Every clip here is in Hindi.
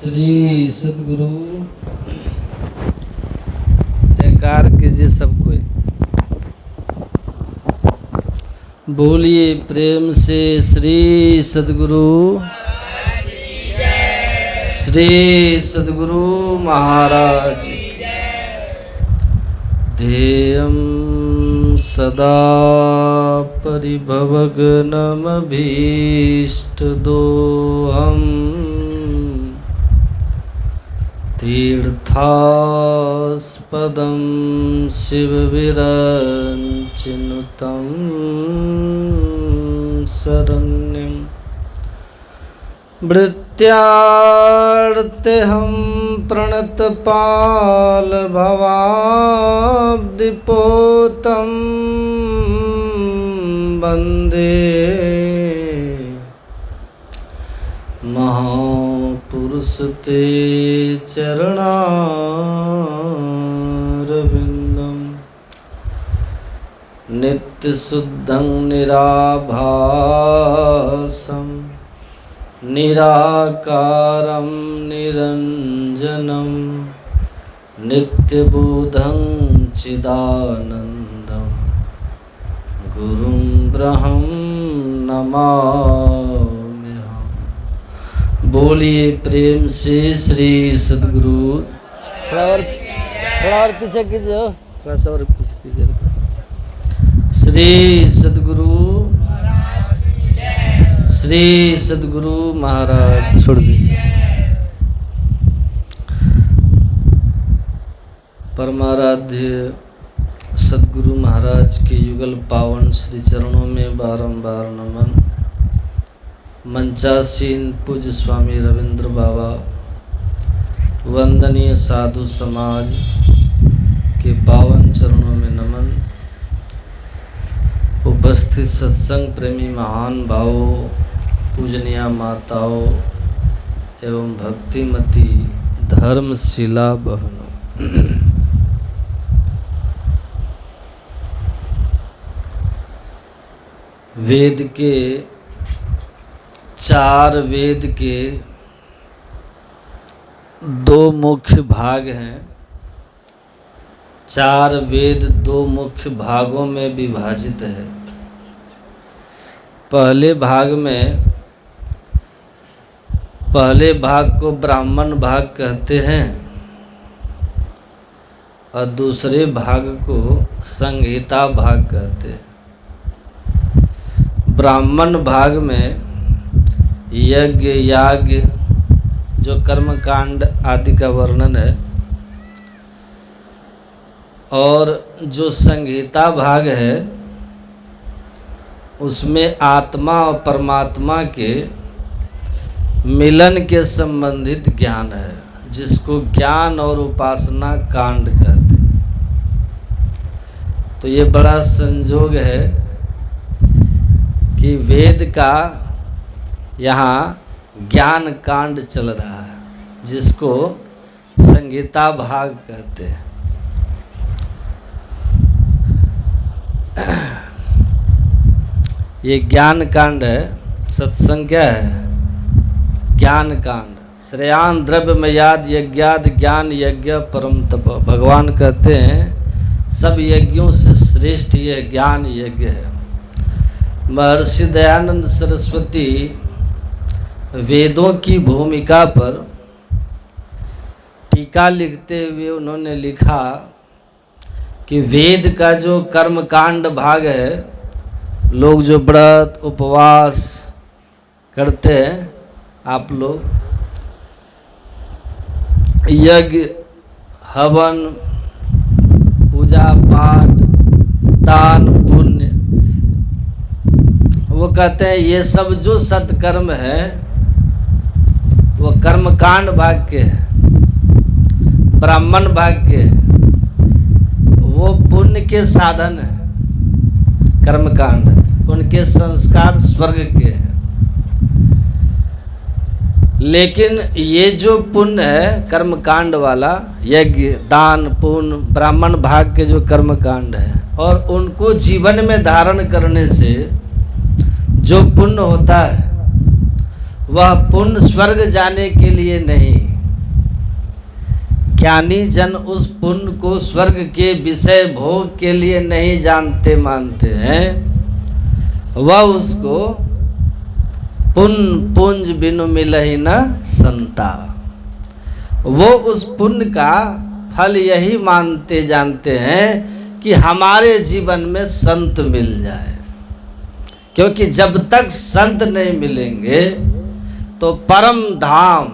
श्री सद्गुरु। जयकार कीजिए सब कोई, बोलिए प्रेम से श्री सद्गुरु। श्री सद्गुरु महाराज। ध्येयं सदा परिभवग्नमभीष्टदोहम् तीर्थास्पदं शिवविरञ्चिनुतं शरण्यं भृत्यार्तेऽहं प्रणतपालभवाब्धिपोतं वन्दे महापुरुष ते चरणारविन्दं नित्यशुद्धं निराभासं निराकारं निरञ्जनं नित्यबोधं चिदानन्दं गुरुं ब्रह्मं नमाम्यहम्। बोलिए प्रेम से श्री सद्गुरु। थोड़ा और पीछे कीजिए, थोड़ा सा और पीछे कीजिए। श्री सद्गुरु, श्री सद्गुरु महाराज। छोड़ दीजिए। परमाराध्य सद्गुरु महाराज के युगल पावन श्री चरणों में बारंबार नमन। मंचासीन पूज्य स्वामी रविंद्र बाबा, वंदनीय साधु समाज के पावन चरणों में नमन। उपस्थित सत्संग प्रेमी महान भावों, पूजनीय माताओं एवं भक्तिमती धर्मशिला बहनों, वेद के चार वेद के दो मुख्य भाग हैं। चार वेद दो मुख्य भागों में विभाजित है। पहले भाग को ब्राह्मण भाग कहते हैं और दूसरे भाग को संहिता भाग कहते हैं। ब्राह्मण भाग में यज्ञ याग जो कर्मकांड आदि का वर्णन है, और जो संहिता भाग है उसमें आत्मा और परमात्मा के मिलन के संबंधित ज्ञान है, जिसको ज्ञान और उपासना कांड कहते हैं। तो ये बड़ा संयोग है कि वेद का यहाँ ज्ञान कांड चल रहा है, जिसको संहिता भाग कहते हैं। ये ज्ञान कांड है। सत्संग क्या है? ज्ञान कांड। श्रेयान द्रव्य में याद यज्ञाद ज्ञान यज्ञ परम तप। भगवान कहते हैं सब यज्ञों से श्रेष्ठ यह ज्ञान यज्ञ है। महर्षि दयानंद सरस्वती वेदों की भूमिका पर टीका लिखते हुए उन्होंने लिखा कि वेद का जो कर्मकांड भाग है, लोग जो व्रत उपवास करते हैं, आप लोग यज्ञ हवन पूजा पाठ दान पुण्य, वो कहते हैं ये सब जो सत्कर्म है वो कर्मकांड भाग के है, ब्राह्मण भाग के है, वो पुण्य के साधन है। कर्मकांड उनके संस्कार स्वर्ग के हैं। लेकिन ये जो पुण्य है कर्मकांड वाला, यज्ञ दान पुण्य ब्राह्मण भाग के जो कर्मकांड है, और उनको जीवन में धारण करने से जो पुण्य होता है वह पुण्य स्वर्ग जाने के लिए नहीं, ज्ञानी जन उस पुण्य को स्वर्ग के विषय भोग के लिए नहीं जानते मानते हैं, वह उसको पुण्य पुंज बिनु मिलहि न संता। वो उस पुण्य का फल यही मानते जानते हैं कि हमारे जीवन में संत मिल जाए, क्योंकि जब तक संत नहीं मिलेंगे तो परम धाम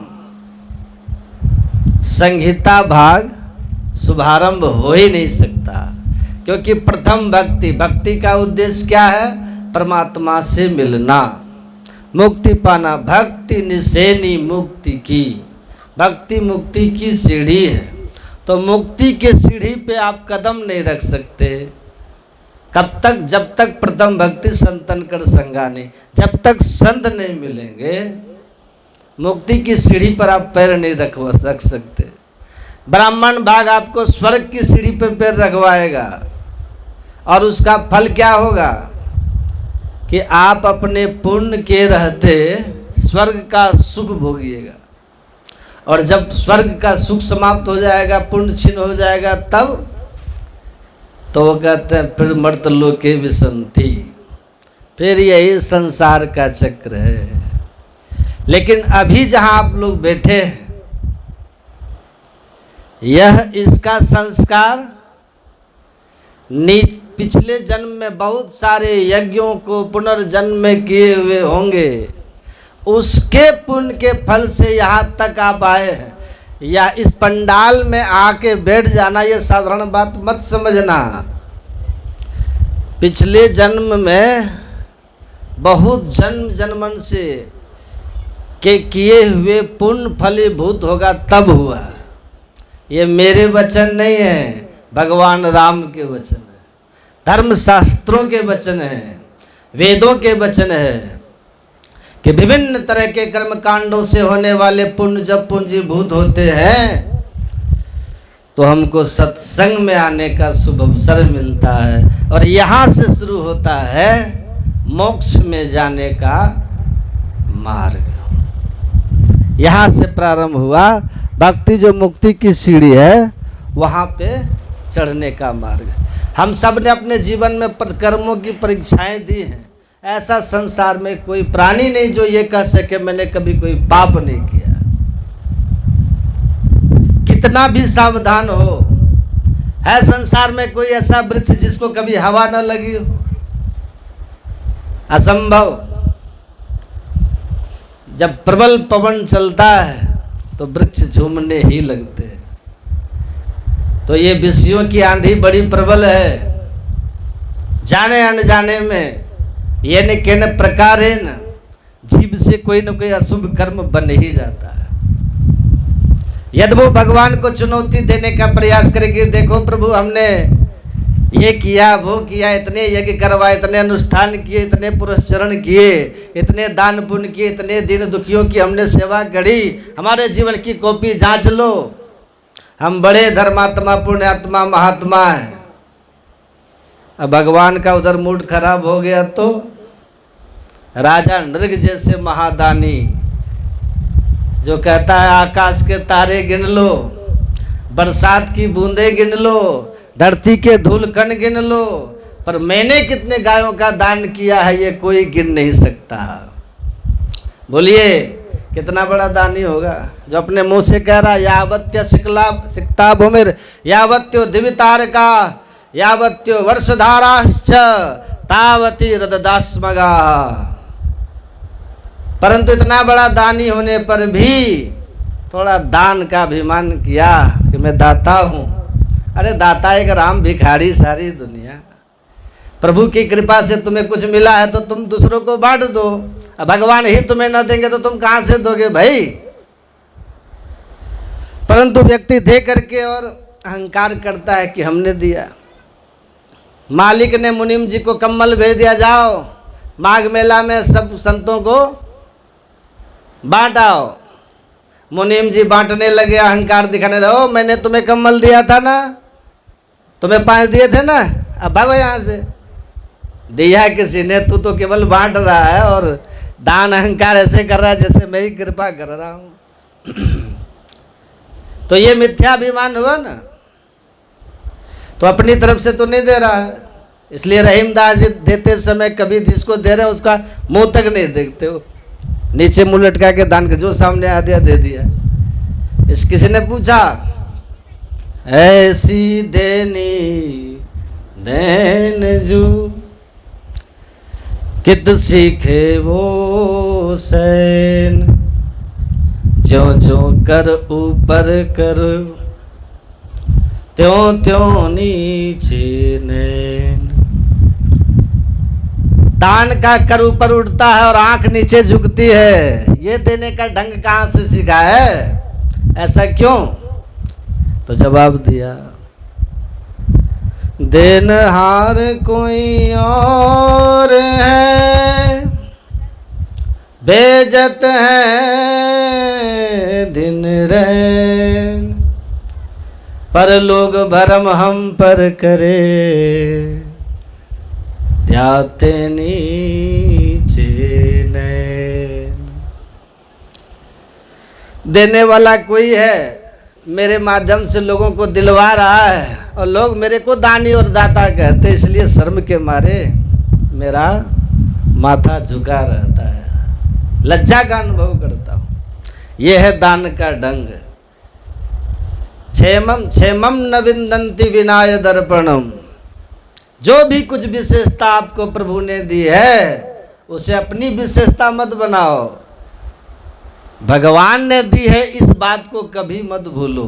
संहिता भाग शुभारंभ हो ही नहीं सकता। क्योंकि प्रथम भक्ति, भक्ति का उद्देश्य क्या है? परमात्मा से मिलना, मुक्ति पाना। भक्ति निसेनी मुक्ति की, भक्ति मुक्ति की सीढ़ी है। तो मुक्ति के सीढ़ी पे आप कदम नहीं रख सकते कब तक? जब तक प्रथम भक्ति संतन कर संगानी, जब तक संत नहीं मिलेंगे मुक्ति की सीढ़ी पर आप पैर नहीं रख सकते। ब्राह्मण भाग आपको स्वर्ग की सीढ़ी पर पैर रखवाएगा, और उसका फल क्या होगा कि आप अपने पुण्य के रहते स्वर्ग का सुख भोगिएगा। और जब स्वर्ग का सुख समाप्त हो जाएगा, पुण्य क्षीण हो जाएगा, तब तो वो कहते हैं फिर मर्तलोके विसंति, फिर यही संसार का चक्र है। लेकिन अभी जहां आप लोग बैठे हैं, यह इसका संस्कार पिछले जन्म में बहुत सारे यज्ञों को पुनर्जन्म में किए हुए होंगे, उसके पुण्य के फल से यहाँ तक आप आए हैं। या इस पंडाल में आके बैठ जाना ये साधारण बात मत समझना। पिछले जन्म में बहुत जन्म जन्मन से के किए हुए पुण्य फलीभूत होगा, तब हुआ। ये मेरे वचन नहीं है, भगवान राम के वचन है, धर्मशास्त्रों के वचन है, वेदों के वचन है कि विभिन्न तरह के कर्म कांडों से होने वाले पुण्य जब पूंजीभूत होते हैं तो हमको सत्संग में आने का शुभ अवसर मिलता है। और यहाँ से शुरू होता है मोक्ष में जाने का मार्ग। यहाँ से प्रारंभ हुआ भक्ति, जो मुक्ति की सीढ़ी है, वहाँ पे चढ़ने का मार्ग। हम सब ने अपने जीवन में कर्मों की परीक्षाएं दी हैं। ऐसा संसार में कोई प्राणी नहीं जो ये कह सके मैंने कभी कोई पाप नहीं किया। कितना भी सावधान हो, है संसार में कोई ऐसा वृक्ष जिसको कभी हवा न लगी हो? असंभव। जब प्रबल पवन चलता है तो वृक्ष झूमने ही लगते हैं। तो ये विषयों की आंधी बड़ी प्रबल है, जाने अनजाने में ये न कहने प्रकार है न जीव से कोई न कोई अशुभ कर्म बन ही जाता है। यदि वो भगवान को चुनौती देने का प्रयास करेगी, देखो प्रभु हमने ये किया वो किया, इतने यज्ञ करवाए, इतने अनुष्ठान किए, इतने पुरस्चरण किए, इतने दान पुण्य किए, इतने दीन दुखियों की हमने सेवा करी, हमारे जीवन की कॉपी जांच लो, हम बड़े धर्मात्मा पुण्यात्मा महात्मा हैं। अब भगवान का उधर मूड खराब हो गया तो राजा नृग जैसे महादानी जो कहता है आकाश के तारे गिन लो, बरसात की बूंदें गिन लो, धरती के धूल कण गिन लो, पर मैंने कितने गायों का दान किया है ये कोई गिन नहीं सकता। बोलिए कितना बड़ा दानी होगा जो अपने मुंह से कह रहा यावत्य सिक्ता भूमिर यावत्यो दिवितारका यावत्यो वर्षधाराश्च तावती रददास्मगा। परंतु इतना बड़ा दानी होने पर भी थोड़ा दान का अभिमान किया कि मैं दाता हूँ। अरे दाता एक राम, भिखारी सारी दुनिया। प्रभु की कृपा से तुम्हें कुछ मिला है तो तुम दूसरों को बांट दो। अब भगवान ही तुम्हें न देंगे तो तुम कहाँ से दोगे भाई? परंतु व्यक्ति दे करके और अहंकार करता है कि हमने दिया। मालिक ने मुनीम जी को कम्बल भेज दिया, जाओ माघ मेला में सब संतों को बांट आओ। मुनीम जी बांटने लगे, अहंकार दिखाने लगे, ओ मैंने तुम्हें कम्बल दिया था ना, तुम्हें 5 दिए थे ना, अब भागो यहाँ से। दिया किसी ने, तू तो केवल बांट रहा है और दान अहंकार ऐसे कर रहा है जैसे मैं ही कृपा कर रहा हूँ। तो ये मिथ्याभिमान हुआ ना, तो अपनी तरफ से तो नहीं दे रहा है। इसलिए रहीमदास जी देते समय कभी जिसको दे रहे उसका मुंह तक नहीं देखते हो, नीचे मुंह लटका के दान कर, जो सामने आ दिया दे दिया। इस किसी ने पूछा ऐसी देनी देन जू कित सीखे वो सैन, ज्यों ज्यों कर ऊपर कर त्यों त्यों नीचे नैन। दान का कर ऊपर उठता है और आंख नीचे झुकती है, ये देने का ढंग कहाँ से सीखा है, ऐसा क्यों? तो जवाब दिया देनहार कोई और है, बेइज्जत है दिन रैन, पर लोग भरम हम पर करे, ध्याते नीचे नैन। देने वाला कोई है, मेरे माध्यम से लोगों को दिलवा रहा है, और लोग मेरे को दानी और दाता कहते, इसलिए शर्म के मारे मेरा माथा झुका रहता है, लज्जा का अनुभव करता हूँ। यह है दान का ढंग। क्षेमम क्षेमम न विंदन्ति विनाय दर्पणम। जो भी कुछ विशेषता आपको प्रभु ने दी है उसे अपनी विशेषता मत बनाओ, भगवान ने दी है इस बात को कभी मत भूलो,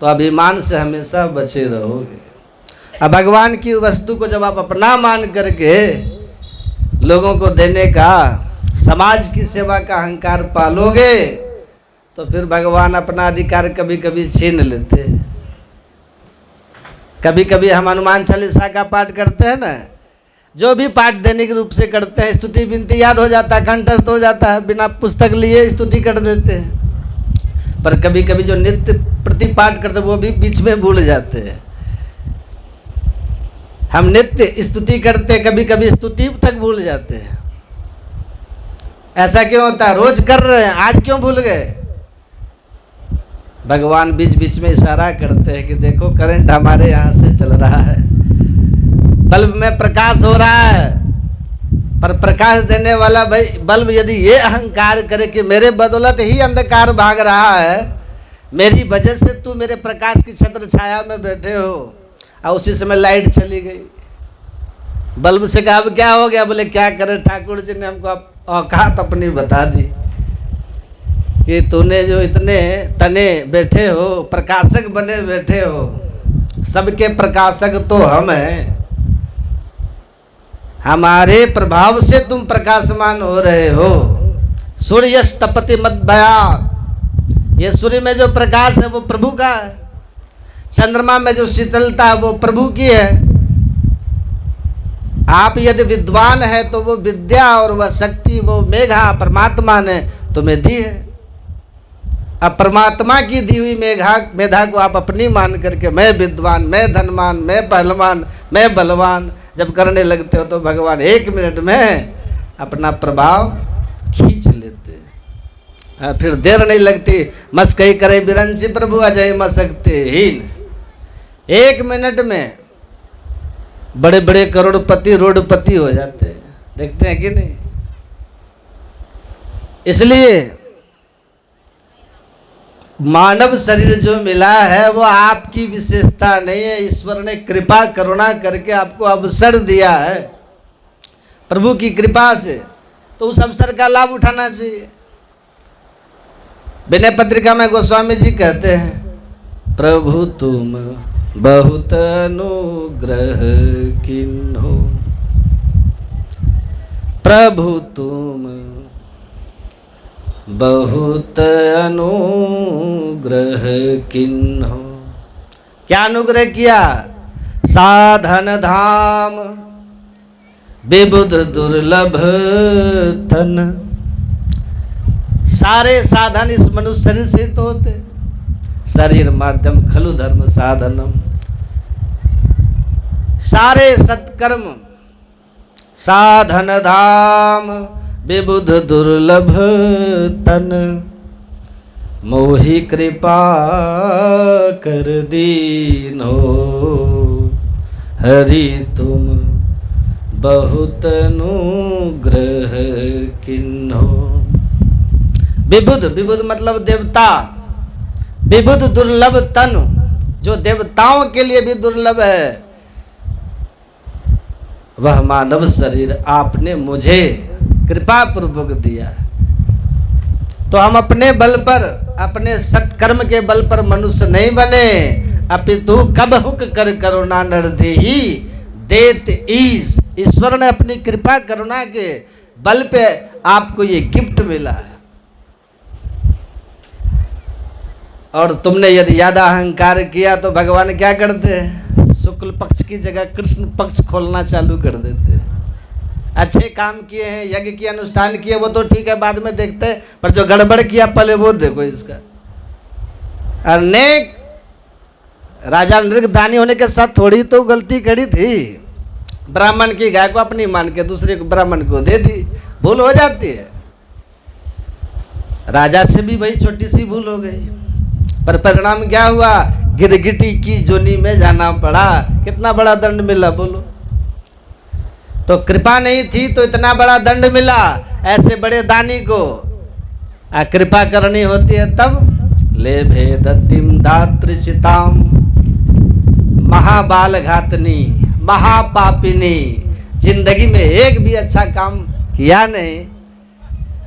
तो अभिमान से हमेशा बचे रहोगे। अब भगवान की वस्तु को जब आप अपना मान करके लोगों को देने का, समाज की सेवा का अहंकार पालोगे, तो फिर भगवान अपना अधिकार कभी कभी छीन लेते हैं। कभी कभी हम हनुमान चालीसा का पाठ करते हैं ना, जो भी पाठ दैनिक रूप से करते हैं, स्तुति विनती याद हो जाता है, कंठस्थ हो जाता है, बिना पुस्तक लिए स्तुति कर देते हैं। पर कभी कभी जो नित्य प्रति पाठ करते हैं वो भी बीच में भूल जाते हैं। हम नित्य स्तुति करते हैं, कभी कभी स्तुति तक भूल जाते हैं। ऐसा क्यों होता है? रोज कर रहे हैं, आज क्यों भूल गए? भगवान बीच बीच में इशारा करते हैं कि देखो करंट हमारे यहाँ से चल रहा है, बल्ब में प्रकाश हो रहा है, पर प्रकाश देने वाला भाई बल्ब यदि ये अहंकार करे कि मेरे बदौलत ही अंधकार भाग रहा है, मेरी वजह से तू मेरे प्रकाश की छत्र छाया में बैठे हो, और उसी समय लाइट चली गई। बल्ब से कहा अब क्या हो गया? बोले क्या करे, ठाकुर जी ने हमको औकात अपनी बता दी कि तूने जो इतने तने बैठे हो, प्रकाशक बने बैठे हो, सबके प्रकाशक तो हम हैं, हमारे प्रभाव से तुम प्रकाशमान हो रहे हो। सूर्य तपति मद्भया, ये सूर्य में जो प्रकाश है वो प्रभु का है, चंद्रमा में जो शीतलता है वो प्रभु की है। आप यदि विद्वान है तो वो विद्या और वह शक्ति, वो मेघा परमात्मा ने तुम्हें दी है। अब परमात्मा की दी हुई मेधा को आप अपनी मान करके मैं विद्वान, मैं धनवान, मैं पहलवान, मैं बलवान जब करने लगते हो तो भगवान 1 मिनट में अपना प्रभाव खींच लेते हैं। फिर देर नहीं लगती, मस्कई करे बिरंची प्रभु अजय मसकते हीन। 1 मिनट में बड़े बड़े करोड़पति रोडपति हो जाते हैं, देखते हैं कि नहीं? इसलिए मानव शरीर जो मिला है वो आपकी विशेषता नहीं है, ईश्वर ने कृपा करुणा करके आपको अवसर दिया है प्रभु की कृपा से, तो उस अवसर का लाभ उठाना चाहिए। विनय पत्रिका में गोस्वामी जी कहते हैं, प्रभु तुम बहुत अनुग्रह किन्हो, प्रभु तुम बहुत अनुग्रह किन्हो। क्या अनुग्रह किया? साधन धाम विबुध दुर्लभ तन। सारे साधन इस मनुष्य शरीर से तो होते, शरीर माध्यम खलु धर्म साधनम। सारे सत्कर्म साधन धाम विबुध दुर्लभ तन, मोहि कृपा कर दीनो, हरि तुम बहुत अनुग्रह किन्हो। विबुध, विबुध मतलब देवता, विबुध दुर्लभ तनु, जो देवताओं के लिए भी दुर्लभ है, वह मानव शरीर आपने मुझे कृपा पूर्वक दिया। तो हम अपने बल पर, अपने सत्कर्म के बल पर मनुष्य नहीं बने, अपितु कब हुक कर करुणा नरदेहि देत ईश। ईश्वर ने अपनी कृपा करुणा के बल पे आपको ये गिफ्ट मिला है। और तुमने यदि ज्यादा अहंकार किया तो भगवान क्या करते हैं, शुक्ल पक्ष की जगह कृष्ण पक्ष खोलना चालू कर देते हैं। अच्छे काम किए हैं, यज्ञ किए, अनुष्ठान किए, वो तो ठीक है, बाद में देखते हैं, पर जो गड़बड़ किया पहले वो देखो इसका। अनेक राजा नृगदानी होने के साथ थोड़ी तो गलती करी थी, ब्राह्मण की गाय को अपनी मान के दूसरे को ब्राह्मण को दे दी, भूल हो जाती है। राजा से भी वही छोटी सी भूल हो गई, पर परिणाम क्या हुआ, गिरगिटी की जोनी में जाना पड़ा। कितना बड़ा दंड मिला बोलो। तो कृपा नहीं थी तो इतना बड़ा दंड मिला ऐसे बड़े दानी को। कृपा करनी होती है तब ले भेदतिम दातृचिताम, महाबाल घातनी, महापापिनी, जिंदगी में एक भी अच्छा काम किया नहीं,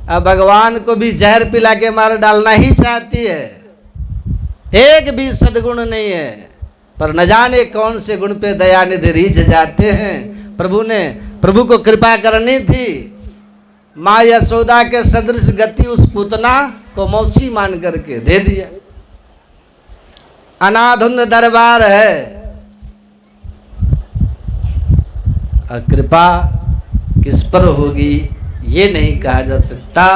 अब भगवान को भी जहर पिला के मार डालना ही चाहती है। एक भी सद्गुण नहीं है, पर न जाने कौन से गुण पे दयानिधि रीझ जाते हैं। प्रभु को कृपा करनी थी, माँ यशोदा के सदृश गति उस पूतना को मौसी मान करके दे दिया। अनाधुंध दरबार है, कृपा किस पर होगी ये नहीं कहा जा सकता,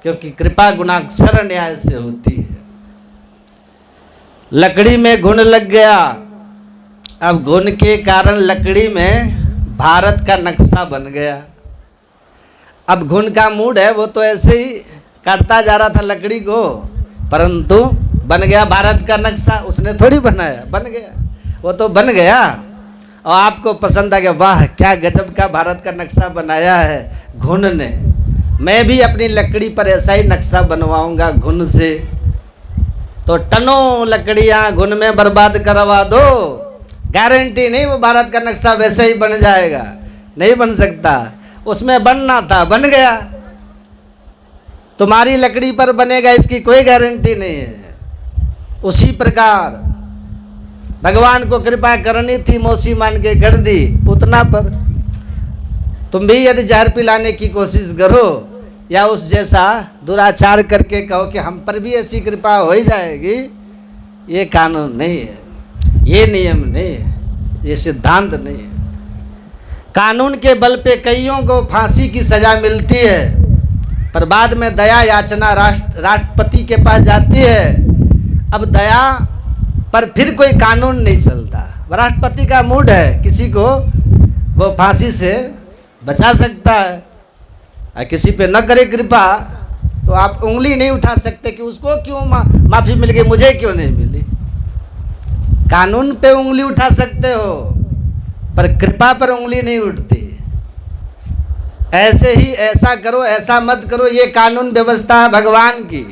क्योंकि कृपा गुणाक्षर न्याय से होती है। लकड़ी में घुन लग गया, अब घुन के कारण लकड़ी में भारत का नक्शा बन गया। अब घुन का मूड है, वो तो ऐसे ही काटता जा रहा था लकड़ी को, परंतु बन गया भारत का नक्शा। उसने थोड़ी बनाया, बन गया, वो तो बन गया। और आपको पसंद आ गया, वाह क्या गजब का भारत का नक्शा बनाया है घुन ने। मैं भी अपनी लकड़ी पर ऐसा ही नक्शा बनवाऊंगा घुन से। तो टनों लकड़ियां घुन में बर्बाद करवा दो, गारंटी नहीं वो भारत का नक्शा वैसे ही बन जाएगा, नहीं बन सकता। उसमें बनना था, बन गया। तुम्हारी लकड़ी पर बनेगा इसकी कोई गारंटी नहीं है। उसी प्रकार भगवान को कृपा करनी थी, मौसी मान के कर दी पूतना पर। तुम भी यदि जहर पिलाने की कोशिश करो या उस जैसा दुराचार करके कहो कि हम पर भी ऐसी कृपा हो ही जाएगी, ये कानून नहीं है, ये नियम नहीं है, ये सिद्धांत नहीं है। कानून के बल पे कईयों को फांसी की सजा मिलती है, पर बाद में दया याचना राष्ट्रपति के पास जाती है। अब दया पर फिर कोई कानून नहीं चलता। राष्ट्रपति का मूड है, किसी को वो फांसी से बचा सकता है, किसी पे न करे कृपा तो आप उंगली नहीं उठा सकते कि उसको क्यों माफी मिल गई, मुझे क्यों नहीं मिली। कानून पे उंगली उठा सकते हो, पर कृपा पर उंगली नहीं उठती। ऐसे ही ऐसा करो, ऐसा मत करो, ये कानून व्यवस्था है भगवान की।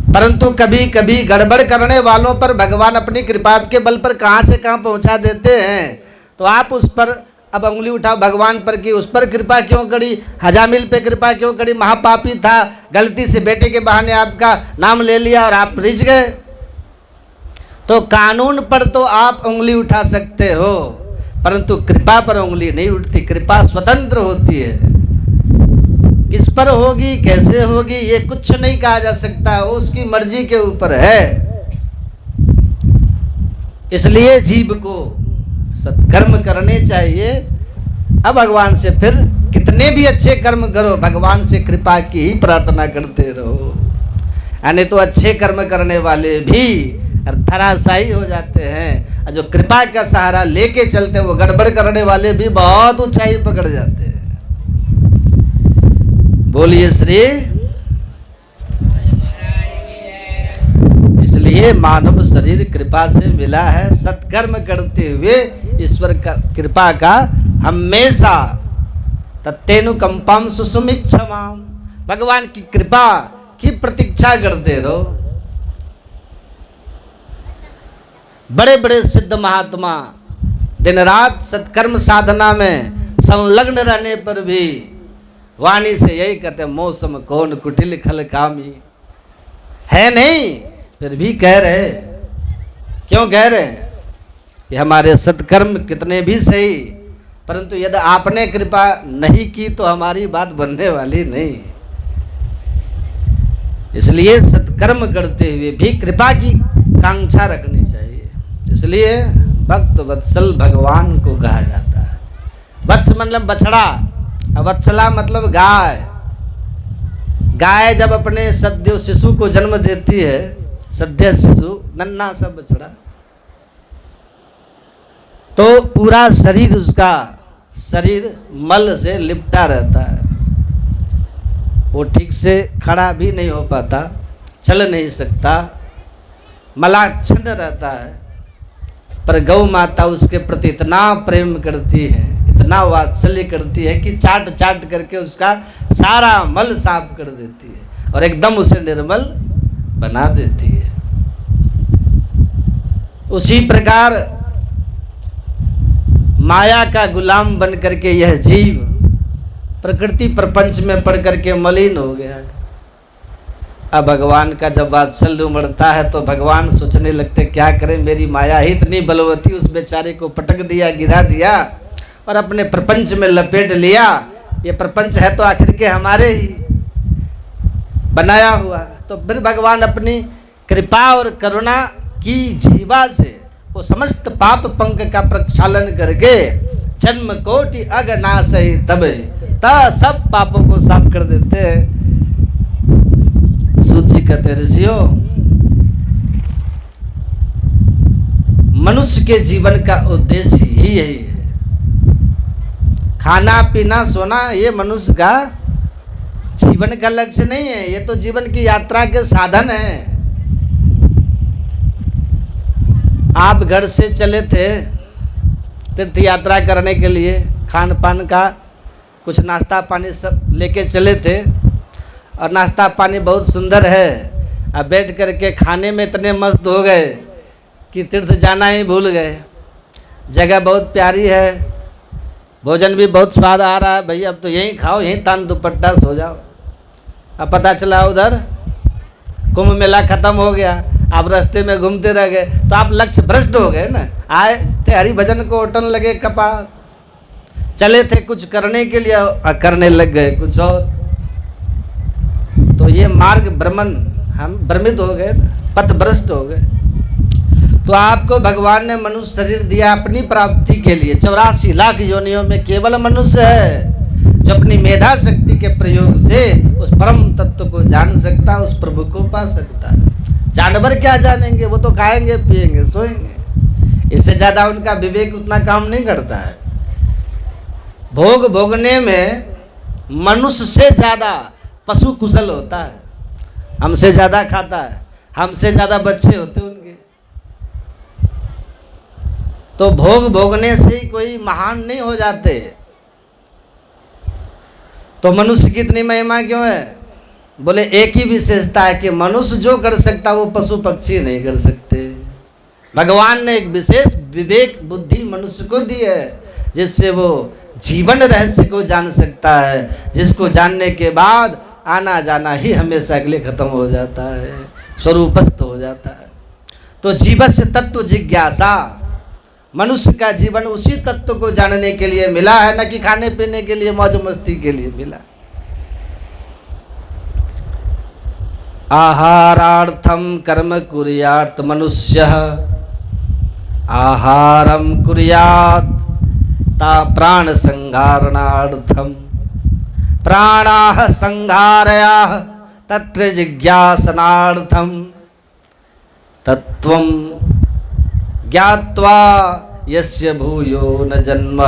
परंतु कभी कभी गड़बड़ करने वालों पर भगवान अपनी कृपा के बल पर कहाँ से कहाँ पहुँचा देते हैं। तो आप उस पर अब उंगली उठाओ भगवान पर कि उस पर कृपा क्यों करी, हजामिल पे कृपा क्यों करी, महापापी था, गलती से बेटे के बहाने आपका नाम ले लिया और आप रिझ गए। तो कानून पर तो आप उंगली उठा सकते हो, परंतु कृपा पर उंगली नहीं उठती। कृपा स्वतंत्र होती है, किस पर होगी कैसे होगी ये कुछ नहीं कहा जा सकता, वो उसकी मर्जी के ऊपर है। इसलिए जीव को सत्कर्म करने चाहिए। अब भगवान से फिर कितने भी अच्छे कर्म करो, भगवान से कृपा की ही प्रार्थना करते रहो। यानी तो अच्छे कर्म करने वाले भी धराशायी हो जाते हैं, और जो कृपा का सहारा लेके चलते हैं वो गड़बड़ करने वाले भी बहुत ऊंचाई पकड़ जाते हैं। बोलिए श्री ये मानव शरीर कृपा से मिला है। सत्कर्म करते हुए ईश्वर का कृपा का हमेशा तत्तेनुकंपम सुसुमिच्छमाम, भगवान की कृपा की प्रतीक्षा करते रहो। बड़े बड़े सिद्ध महात्मा दिन रात सत्कर्म साधना में संलग्न रहने पर भी वाणी से यही कहते हैं, मौसम कौन कुटिल खल कामी। है नहीं, फिर भी कह रहे। क्यों कह रहे हैं? कि हमारे सत्कर्म कितने भी सही, परंतु यदि आपने कृपा नहीं की तो हमारी बात बनने वाली नहीं। इसलिए सत्कर्म करते हुए भी कृपा की कांक्षा रखनी चाहिए। इसलिए भक्त वत्सल भगवान को कहा जाता है। वत्स मतलब बछड़ा, वत्सला मतलब गाय। गाय जब अपने सद्य शिशु को जन्म देती है, सद्य शिशु नन्हा सा बछड़ा, तो पूरा शरीर उसका शरीर मल से लिपटा रहता है। वो ठीक से खड़ा भी नहीं हो पाता, चल नहीं सकता, मलाच्छन्न रहता है। पर गौ माता उसके प्रति इतना प्रेम करती है, इतना वात्सल्य करती है कि चाट चाट करके उसका सारा मल साफ कर देती है और एकदम उसे निर्मल बना देती है। उसी प्रकार माया का गुलाम बन करके यह जीव प्रकृति प्रपंच में पड़ करके मलिन हो गया। अब भगवान का जब वात्सल्य उमड़ता है तो भगवान सोचने लगते, क्या करें, मेरी माया ही इतनी बलवती, उस बेचारे को पटक दिया, गिरा दिया और अपने प्रपंच में लपेट लिया। ये प्रपंच है तो आखिर के हमारे ही बनाया हुआ। तो फिर भगवान अपनी कृपा और करुणा की जीवा से वो समस्त पाप पंक का प्रक्षालन करके जन्म कोटि अगनाशय तब सब पापों को साफ कर देते हैं। सूत जी कहते, ऋषियों, मनुष्य के जीवन का उद्देश्य ही यही है। खाना पीना सोना ये मनुष्य का जीवन का लक्ष्य नहीं है, ये तो जीवन की यात्रा के साधन है। आप घर से चले थे तीर्थ यात्रा करने के लिए, खान पान का कुछ नाश्ता पानी सब लेके चले थे और नाश्ता पानी बहुत सुंदर है। अब बैठ करके खाने में इतने मस्त हो गए कि तीर्थ जाना ही भूल गए। जगह बहुत प्यारी है, भोजन भी बहुत स्वाद आ रहा है, भैया अब तो यहीं खाओ, यहीं तान दुपट्टा सो जाओ। अब पता चला उधर कुंभ मेला खत्म हो गया, आप रास्ते में घूमते रह गए, तो आप लक्ष्य भ्रष्ट हो गए ना। आए थे हरि भजन को ओटन लगे कपास, चले थे कुछ करने के लिए और करने लग गए कुछ और। तो ये मार्ग भ्रमण, हम भ्रमित हो गए, पथ भ्रष्ट हो गए। तो आपको भगवान ने मनुष्य शरीर दिया अपनी प्राप्ति के लिए। 84 लाख योनियों में केवल मनुष्य है जो अपनी मेधा शक्ति के प्रयोग से उस परम तत्व को जान सकता है, उस प्रभु को पा सकता है। जानवर क्या जानेंगे, वो तो खाएंगे पिएंगे सोएंगे, इससे ज्यादा उनका विवेक उतना काम नहीं करता है। भोग भोगने में मनुष्य से ज्यादा पशु कुशल होता है, हमसे ज्यादा खाता है, हमसे ज्यादा बच्चे होते उनके। तो भोग भोगने से ही कोई महान नहीं हो जाते। तो मनुष्य की इतनी महिमा क्यों है? बोले एक ही विशेषता है कि मनुष्य जो कर सकता वो पशु पक्षी नहीं कर सकते। भगवान ने एक विशेष विवेक बुद्धि मनुष्य को दी है, जिससे वो जीवन रहस्य को जान सकता है, जिसको जानने के बाद आना जाना ही हमेशा के लिए खत्म हो जाता है, स्वरूपस्थ हो जाता है। तो जीवस्य तत्व जिज्ञासा, मनुष्य का जीवन उसी तत्व को जानने के लिए मिला है, न कि खाने पीने के लिए मौज मस्ती के लिए मिला। आहारार्थम कर्म कुर्यात् मनुष्यः आहारम कुर्यात् ता प्राण संहारणार्थम प्राणाः संहारयाः तत्र जिज्ञासनार्थम तत्वं ज्ञात्वा यस्य भूयो न जन्म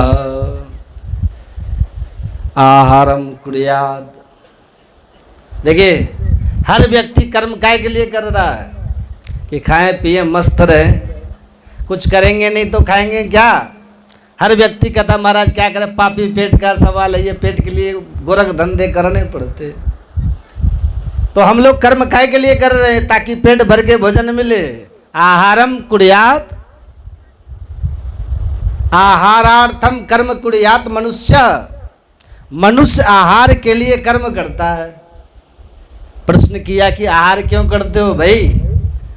आहारम कुर्यात्। देखिए, हर व्यक्ति कर्म काय के लिए कर रहा है? कि खाएं पिए मस्त रहें, कुछ करेंगे नहीं तो खाएंगे क्या। हर व्यक्ति कहता महाराज क्या करें, पापी पेट का सवाल है, ये पेट के लिए गोरख धंधे करने पड़ते। तो हम लोग कर्म काय के लिए कर रहे हैं, ताकि पेट भर के भोजन मिले। आहारम कुर्यात, आहारार्थम कर्म कुर्यात मनुष्य, मनुष्य आहार के लिए कर्म करता है। प्रश्न किया कि आहार क्यों करते हो भाई,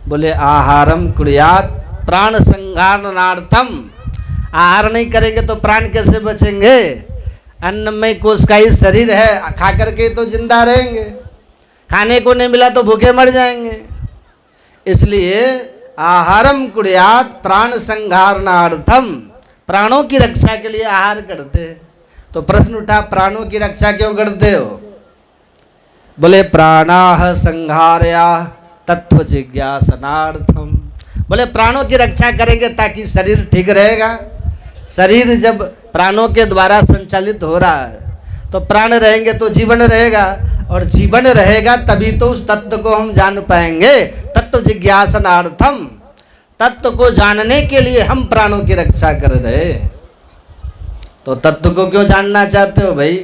बोले आहारम कुर्यात प्राण संहारणार्थम, आहार नहीं करेंगे तो प्राण कैसे बचेंगे। अन्नमय कोश का ही शरीर है, खा करके तो जिंदा रहेंगे, खाने को नहीं मिला तो भूखे मर जाएंगे। इसलिए आहारम कुर्यात प्राण संहारणार्थम, प्राणों की रक्षा के लिए आहार करते हैं। तो प्रश्न उठा प्राणों की रक्षा क्यों करते हो, बोले प्राणाह संहार्या तत्व जिज्ञासनार्थम, बोले प्राणों की रक्षा करेंगे ताकि शरीर ठीक रहेगा। शरीर जब प्राणों के द्वारा संचालित हो रहा है तो प्राण रहेंगे तो जीवन रहेगा, और जीवन रहेगा तभी तो उस तत्व को हम जान पाएंगे। तत्व जिज्ञासनार्थम, तत्व को जानने के लिए हम प्राणों की रक्षा कर रहे। तो तत्व को क्यों जानना चाहते हो भाई,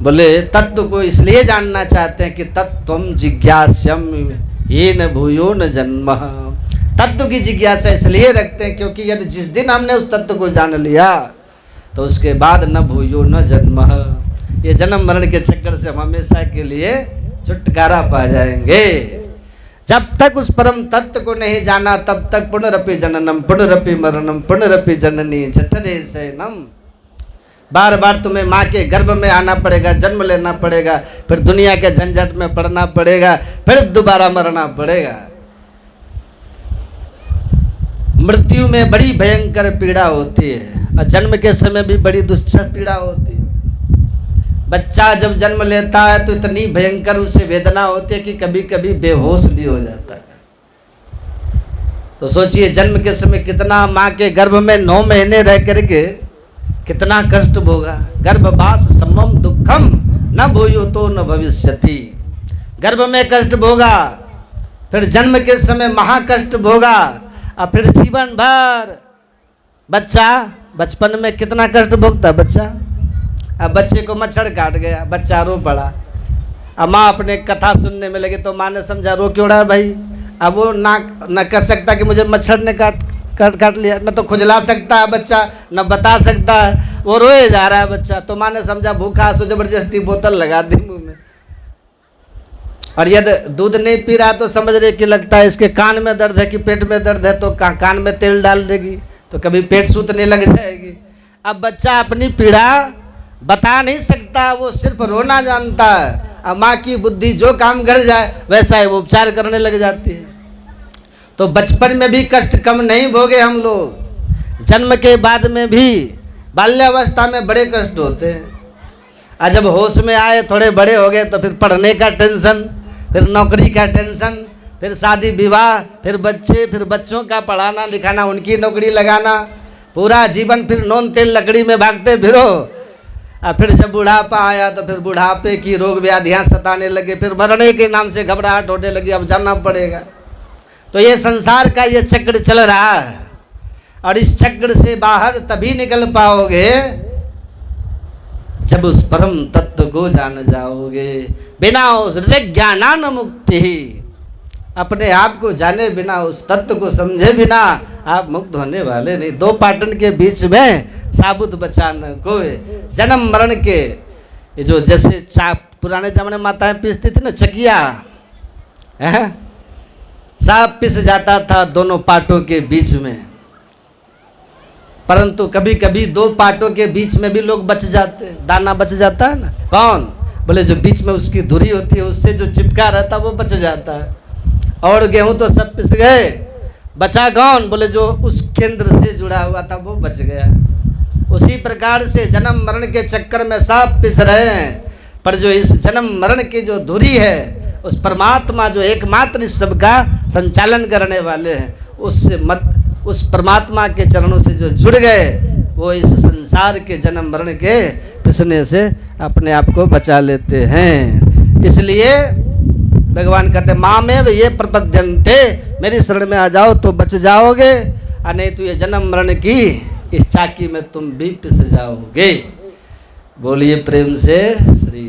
बोले तत्व को इसलिए जानना चाहते हैं कि तत्वम जिज्ञास्यम ये न भूयो न जन्म, तत्व की जिज्ञासा इसलिए रखते हैं क्योंकि यदि जिस दिन हमने उस तत्व को जान लिया तो उसके बाद न भूयो न जन्म, ये जन्म मरण के चक्कर से हम हमेशा के लिए छुटकारा पा जाएंगे। जब तक उस परम तत्व को नहीं जाना तब तक पुनरपि जननम पुनरपि मरणम पुनरपि जननी जठरे शयनम, बार बार तुम्हें माँ के गर्भ में आना पड़ेगा, जन्म लेना पड़ेगा, फिर दुनिया के झंझट में पड़ना पड़ेगा, फिर दोबारा मरना पड़ेगा। मृत्यु में बड़ी भयंकर पीड़ा होती है और जन्म के समय भी बड़ी दुस्सह पीड़ा होती है। बच्चा जब जन्म लेता है तो इतनी भयंकर उसे वेदना होती है कि कभी कभी बेहोश भी हो जाता है। तो सोचिए जन्म के समय कितना माँ के गर्भ में 9 महीने रह करके कितना कष्ट भोगा। गर्भवास समम दुखम न भूयो तो न भविष्यति, गर्भ में कष्ट भोगा, फिर जन्म के समय महाकष्ट भोगा, और फिर जीवन भर। बच्चा बचपन में कितना कष्ट भोगता है बच्चा। अब बच्चे को मच्छर काट गया, बच्चा रो पड़ा, अब माँ अपने कथा सुनने में लगी तो माँ ने समझा रो क्यों रहा है भाई। अब वो ना कह सकता कि मुझे मच्छर ने काट लिया, न तो खुजला सकता है बच्चा, न बता सकता है, वो रोए जा रहा है बच्चा। तो माँ ने समझा भूखा, सो जबरदस्ती बोतल लगा दी मुँह में। और यदि दूध नहीं पी रहा तो समझ रहे कि लगता है इसके कान में दर्द है कि पेट में दर्द है, तो कान में तेल डाल देगी तो कभी पेट सूतने लग जाएगी। अब बच्चा अपनी पीड़ा बता नहीं सकता, वो सिर्फ रोना जानता है। अब माँ की बुद्धि जो काम कर जाए वैसा ही वो उपचार करने लग जाती है। तो बचपन में भी कष्ट कम नहीं भोगे हम लोग, जन्म के बाद में भी बाल्यावस्था में बड़े कष्ट होते हैं। और जब होश में आए थोड़े बड़े हो गए तो फिर पढ़ने का टेंशन, फिर नौकरी का टेंशन, फिर शादी विवाह, फिर बच्चे, फिर बच्चों का पढ़ाना लिखाना, उनकी नौकरी लगाना, पूरा जीवन फिर नोन तेल लकड़ी में भागते फिरो। और फिर जब बुढ़ापा आया तो फिर बुढ़ापे की रोग व्याधियाँ सताने लगे, फिर मरने के नाम से घबराहट होने लगी, अब जाना पड़ेगा। तो ये संसार का ये चक्र चल रहा है, और इस चक्र से बाहर तभी निकल पाओगे जब उस परम तत्व को जान जाओगे। बिना उस हृदय ज्ञानान मुक्ति ही, अपने आप को जाने बिना, उस तत्व को समझे बिना आप मुक्त होने वाले नहीं। 2 पाटन के बीच में साबुत बचा न कोई। जन्म मरण के ये जो जैसे पुराने जमाने में माताएं पीसती थी ना चकिया, सब पिस जाता था दोनों पाटों के बीच में। परंतु कभी कभी 2 पाटों के बीच में भी लोग बच जाते हैं, दाना बच जाता है ना। कौन, बोले जो बीच में उसकी धुरी होती है उससे जो चिपका रहता है वो बच जाता है। और गेहूं तो सब पिस गए, बचा कौन, बोले जो उस केंद्र से जुड़ा हुआ था वो बच गया। उसी प्रकार से जन्म मरण के चक्कर में सब पिस रहे हैं, पर जो इस जन्म मरण की जो धुरी है उस परमात्मा जो एकमात्र इस सब का संचालन करने वाले हैं, उससे उस परमात्मा के चरणों से जो जुड़ गए वो इस संसार के जन्म मरण के पिसने से अपने आप को बचा लेते हैं। इसलिए भगवान कहते मामेव ये प्रपद्यन्ते, मेरी शरण में आ जाओ तो बच जाओगे, और नहीं तो ये जन्म मरण की इस चाकी में तुम भी पिस जाओगे। बोलिए प्रेम से श्री